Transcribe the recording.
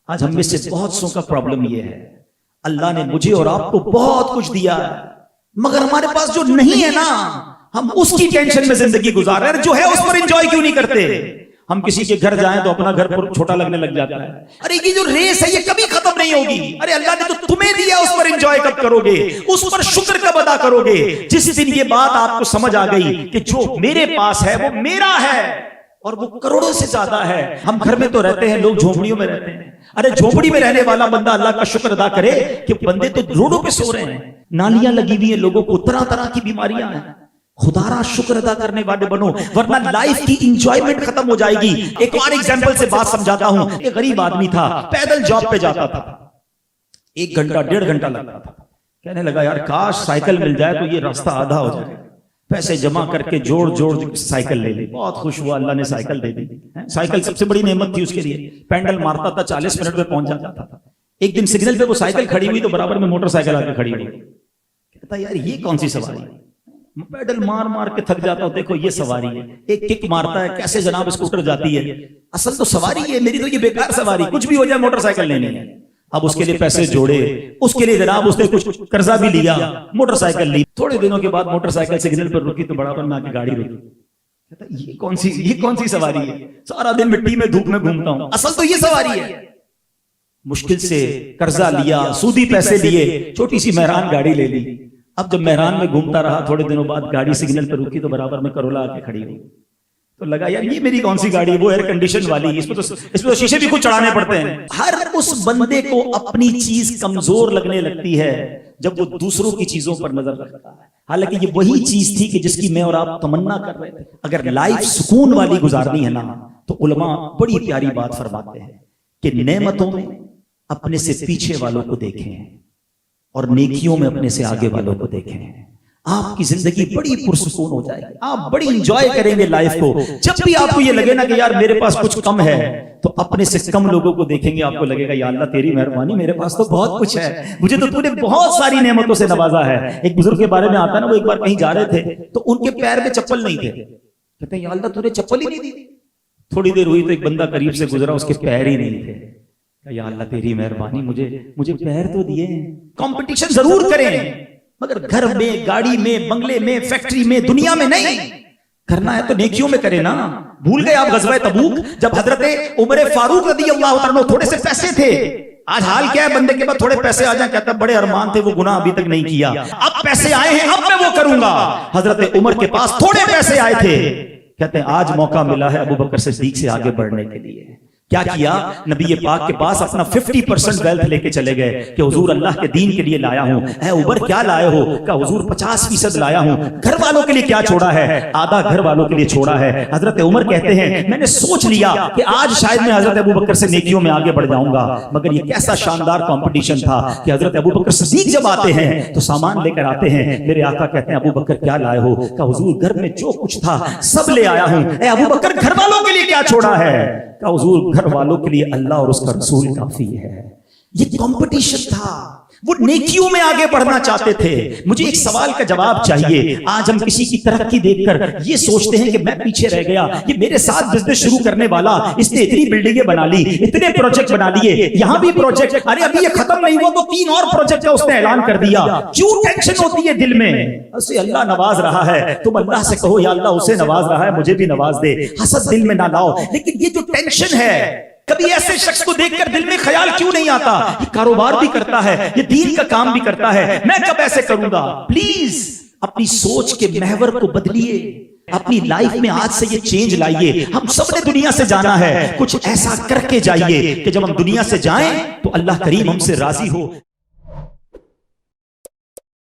آج ہم میں سے بہت سو کا پرابلم یہ ہے، اللہ نے مجھے اور آپ کو بہت کچھ دیا ہے، مگر ہمارے پاس جو نہیں ہے نا، ہم اس کی ٹینشن میں زندگی گزار رہے ہیں، جو ہے اس پر انجوائے کیوں نہیں کرتے؟ ہم کسی کے گھر جائیں تو اپنا گھر چھوٹا لگنے لگ جاتا ہے، ارے یہ جو ریس ہے یہ کبھی ختم نہیں ہوگی، ارے اللہ نے تو تمہیں دیا، اس پر انجوائے کب کرو گے؟ اس پر شکر کب ادا کرو گے؟ جس دن یہ بات آپ کو سمجھ آ گئی کہ جو میرے پاس ہے وہ میرا ہے اور وہ کروڑوں سے زیادہ ہے۔ ہم گھر میں تو رہتے ہیں، لوگ جھونپڑیوں میں رہتے ہیں، ارے جھونپڑی میں رہنے والا بندہ اللہ کا شکر ادا کرے کہ بندے تو روڈوں پہ سو رہے ہیں، نالیاں لگی ہوئی ہیں، لوگوں کو طرح طرح کی بیماریاں ہیں، خدا را شکر ادا کرنے والے بنو، ورنہ لائف کی انجوائمنٹ ختم ہو جائے گی۔ ایک اور ایگزامپل سے بات سمجھاتا ہوں، ایک غریب آدمی تھا، پیدل جاب پہ جاتا تھا، 1 گھنٹہ 1.5 گھنٹہ لگتا تھا، کہنے لگا یار کاش سائیکل مل جائے تو یہ راستہ آدھا ہو جائے، پیسے جمع کر کے جوڑ سائیکل لے لی، بہت خوش ہوا، اللہ نے سائیکل دے دی۔ سائیکل سب سے بڑی نعمت تھی اس کے لیے، پینڈل مارتا تھا، 40 منٹ میں پہنچ جاتا تھا۔ ایک دن سگنل پہ وہ سائیکل کھڑی ہوئی تو برابر میں موٹر سائیکل آ کے کھڑی ہوئی، کہتا یار یہ کون سی سواری ہے، پیڈل مار کے تھک جاتا ہوں، دیکھو یہ سواری ہے، ایک کک مارتا ہے، کیسے جناب اسکوٹر جاتی ہے، اصل تو سواری ہے میری، تو یہ بیکار سواری، کچھ بھی ہو جائے موٹر سائیکل لینی ہے۔ اب اس کے لیے پیسے جوڑے، اس کے لیے جناب اس نے کچھ قرضہ بھی لیا، موٹر سائیکل لی، تھوڑے دنوں کے بعد موٹر سائیکل سگنل پر رکی تو برابر میں آ کے گاڑی روکی، کہتا یہ کون سی سواری ہے، سارا دن مٹی میں دھوپ میں گھومتا ہوں، اصل تو یہ سواری ہے۔ مشکل سے قرضہ لیا، سودی پیسے لیے، چھوٹی سی مہران گاڑی لے لی۔ اب جب مہران میں گھومتا رہا، تھوڑے دنوں بعد گاڑی سگنل پر رکی تو برابر میں کرولا آ کے کھڑی ہوئی، تو لگا یار یہ میری کون سی گاڑی ہے، وہ ایئر کنڈیشن والی، اس پہ تو شیشے بھی کچھ چڑھانے پڑتے ہیں۔ ہر اس بندے کو اپنی چیز کمزور لگنے لگتی ہے جب وہ دوسروں کی چیزوں پر نظر رکھتا ہے، حالانکہ یہ وہی چیز تھی کہ جس کی میں اور آپ تمنا کر رہے تھے۔ اگر لائف سکون والی گزارنی ہے نا تو علماء بڑی پیاری بات فرماتے ہیں کہ نعمتوں میں اپنے سے پیچھے والوں کو دیکھیں اور نیکیوں میں اپنے سے آگے والوں کو دیکھیں، آپ کی زندگی بڑی پرسکون ہو جائے گی، آپ بڑی انجوائے کریں گے لائف کو۔ جب بھی آپ کو یہ لگے نا کہ یار میرے پاس کچھ کم ہے تو اپنے سے کم لوگوں کو دیکھیں گے، آپ کو لگے گا یا اللہ تیری مہربانی، میرے پاس تو بہت کچھ ہے، مجھے تو نے بہت ساری نعمتوں سے نوازا ہے۔ ایک بزرگ کے بارے میں آتا ہے نا، وہ ایک بار کہیں جا رہے تھے تو ان کے پیر میں چپل نہیں تھے، کہتے ہیں یا اللہ تو نے چپل ہی نہیں دی۔ تھوڑی دیر ہوئی تو ایک بندہ قریب سے گزرا، اس کے پیر ہی نہیں تھے، یا اللہ تیری مہربانی، مجھے پیر تو دیے۔ کمپٹیشن ضرور کریں مگر گھر میں، گاڑی میں، بنگلے میں، فیکٹری میں، دنیا میں نہیں کرنا ہے تو نیکیوں میں کریں نا۔ بھول گئے آپ غزوہ تبوک جب حضرت عمر فاروق رضی اللہ عنہ تھوڑے سے پیسے تھے، آج حال کیا ہے بندے کے بعد تھوڑے پیسے آ جائیں، کہتا بڑے ارمان تھے وہ گناہ ابھی تک نہیں کیا، اب پیسے آئے ہیں اب میں وہ کروں گا۔ حضرت عمر کے پاس تھوڑے پیسے آئے تھے، کہتے ہیں آج موقع ملا ہے ابو بکر صدیق سے آگے بڑھنے کے لیے۔ کیا کیا؟ نبی پاک کے پاس اپنا 50% ویلتھ لے کے چلے گئے کہ حضور اللہ کے دین کے لیے لایا ہوں۔ اے عمر کیا لائے ہو؟ کہ حضور 50% لایا ہوں۔ گھر والوں کے لیے کیا چھوڑا ہے؟ آدھا گھر والوں کے لیے چھوڑا ہے۔ حضرت عمر کہتے ہیں میں نے سوچ لیا کہ آج شاید میں حضرت ابو بکر سے نیکیوں میں آگے بڑھ جاؤں گا، مگر یہ کیسا شاندار کمپٹیشن تھا کہ حضرت ابو بکر صدیق جب آتے ہیں تو سامان لے کر آتے ہیں، میرے آقا کہتے ہیں ابو بکر کیا لائے ہو؟ کہ حضور گھر میں جو کچھ تھا سب لے آیا ہوں۔ اے ابو بکر گھر والوں کے لیے کیا چھوڑا ہے؟ کہ حضور گھر والوں کے لیے اللہ اور اس کا رسول کافی ہے۔ یہ کمپٹیشن تھا، وہ نیکیوں میں آگے بڑھنا چاہتے تھے۔ مجھے ایک سوال کا جواب چاہیے، آج ہم کسی کی ترقی دیکھ کر یہ سوچتے ہیں کہ میں پیچھے رہ گیا، یہ میرے ساتھ بزنس شروع کرنے والا اس نے اتنی بلڈنگیں بنا لی، اتنے پروجیکٹ بنا لیے، یہاں بھی پروجیکٹ، ارے ابھی یہ ختم نہیں ہوا تو 3 اور پروجیکٹ کا اس نے اعلان کر دیا۔ کیوں ٹینشن ہوتی ہے دل میں؟ اسے اللہ نواز رہا ہے، تم اللہ سے کہو یا اللہ اسے نواز رہا ہے مجھے بھی نواز دے، حسد دل میں نہ لاؤ۔ لیکن یہ جو ٹینشن ہے، کبھی ایسے شخص کو دیکھ کر دل میں خیال کیوں نہیں آتا یہ کاروبار بھی کرتا ہے، یہ دین کا کام بھی کرتا ہے، میں کب ایسے کروں گا؟ پلیز اپنی سوچ کے محور کو بدلیے، اپنی لائف میں آج سے یہ چینج لائیے۔ ہم سب نے دنیا سے جانا ہے، کچھ ایسا کر کے جائیے کہ جب ہم دنیا سے جائیں تو اللہ کریم ہم سے راضی ہو۔